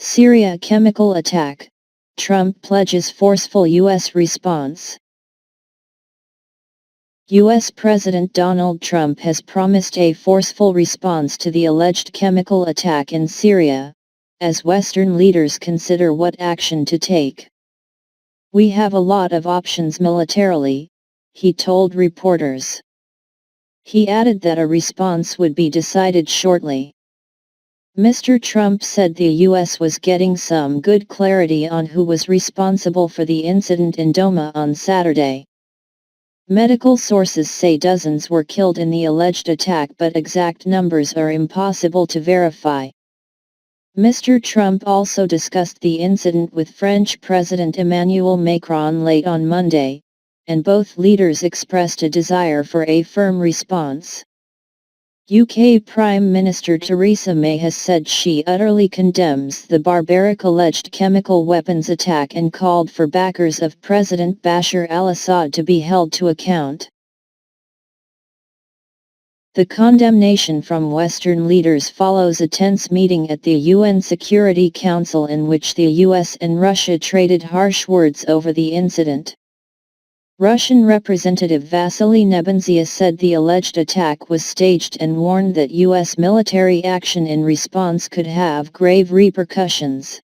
Syria chemical attack, Trump pledges forceful U.S. response. U.S. President Donald Trump has promised a forceful response to the alleged chemical attack in Syria, as Western leaders consider what action to take. "We have a lot of options militarily," he told reporters. He added that a response would be decided shortly. Mr. Trump said the U.S. was getting some good clarity on who was responsible for the incident in Douma on Saturday. Medical sources say dozens were killed in the alleged attack, but exact numbers are impossible to verify. Mr. Trump also discussed the incident with French President Emmanuel Macron late on Monday, and both leaders expressed a desire for a firm response. UK Prime Minister Theresa May has said she utterly condemns the barbaric alleged chemical weapons attack and called for backers of President Bashar al-Assad to be held to account. The condemnation from Western leaders follows a tense meeting at the UN Security Council in which the US and Russia traded harsh words over the incident. Russian Representative Vasily Nebenzia said the alleged attack was staged and warned that U.S. military action in response could have grave repercussions.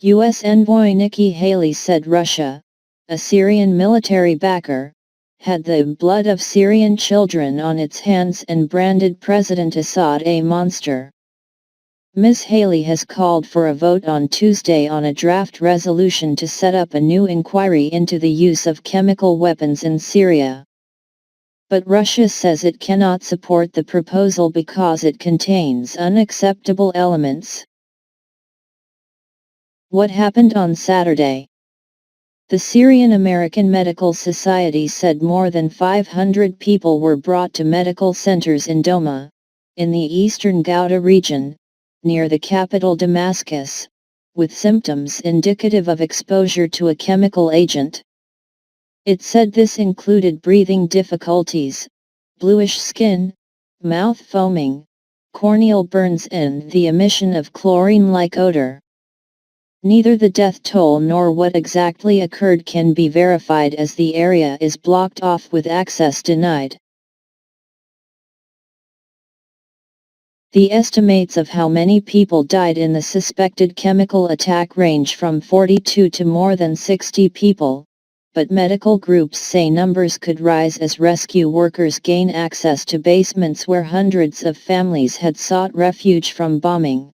U.S. envoy Nikki Haley said Russia, a Syrian military backer, had the blood of Syrian children on its hands and branded President Assad a monster. Ms. Haley has called for a vote on Tuesday on a draft resolution to set up a new inquiry into the use of chemical weapons in Syria. But Russia says it cannot support the proposal because it contains unacceptable elements. What happened on Saturday? The Syrian American Medical Society said more than 500 people were brought to medical centers in Douma, in the eastern Ghouta region, near the capital Damascus, with symptoms indicative of exposure to a chemical agent. It said this included breathing difficulties, bluish skin, mouth foaming, corneal burns and the emission of chlorine-like odor. Neither the death toll nor what exactly occurred can be verified as the area is blocked off with access denied. The estimates of how many people died in the suspected chemical attack range from 42 to more than 60 people, but medical groups say numbers could rise as rescue workers gain access to basements where hundreds of families had sought refuge from bombing.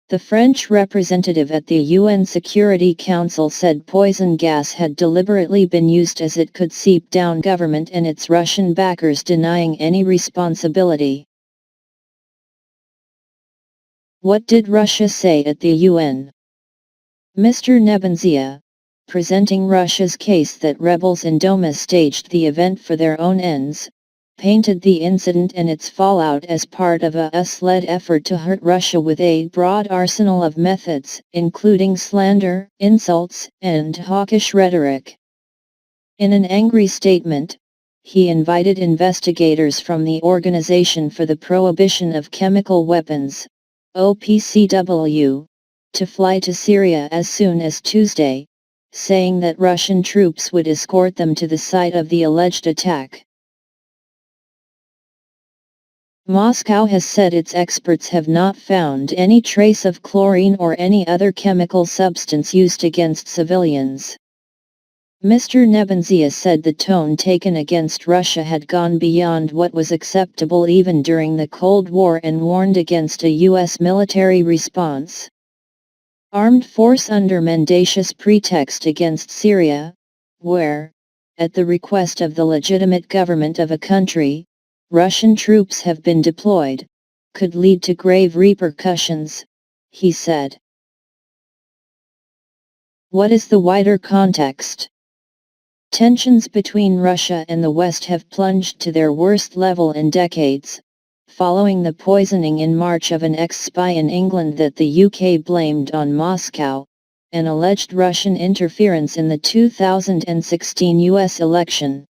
The French representative at the UN Security Council said poison gas had deliberately been used as it could seep down government and its Russian backers, denying any responsibility. What did Russia say at the UN? Mr. Nebenzia, presenting Russia's case that rebels in Douma staged the event for their own ends, painted the incident and its fallout as part of a US-led effort to hurt Russia with a broad arsenal of methods, including slander, insults, and hawkish rhetoric. In an angry statement, he invited investigators from the Organization for the Prohibition of Chemical Weapons, OPCW, to fly to Syria as soon as Tuesday, saying that Russian troops would escort them to the site of the alleged attack. Moscow has said its experts have not found any trace of chlorine or any other chemical substance used against civilians. Mr. Nebenzia said the tone taken against Russia had gone beyond what was acceptable even during the Cold War and warned against a U.S. military response. Armed force under mendacious pretext against Syria, where, at the request of the legitimate government of a country, Russian troops have been deployed, could lead to grave repercussions, he said. What is the wider context? Tensions between Russia and the West have plunged to their worst level in decades, following the poisoning in March of an ex-spy in England that the UK blamed on Moscow, and alleged Russian interference in the 2016 US election.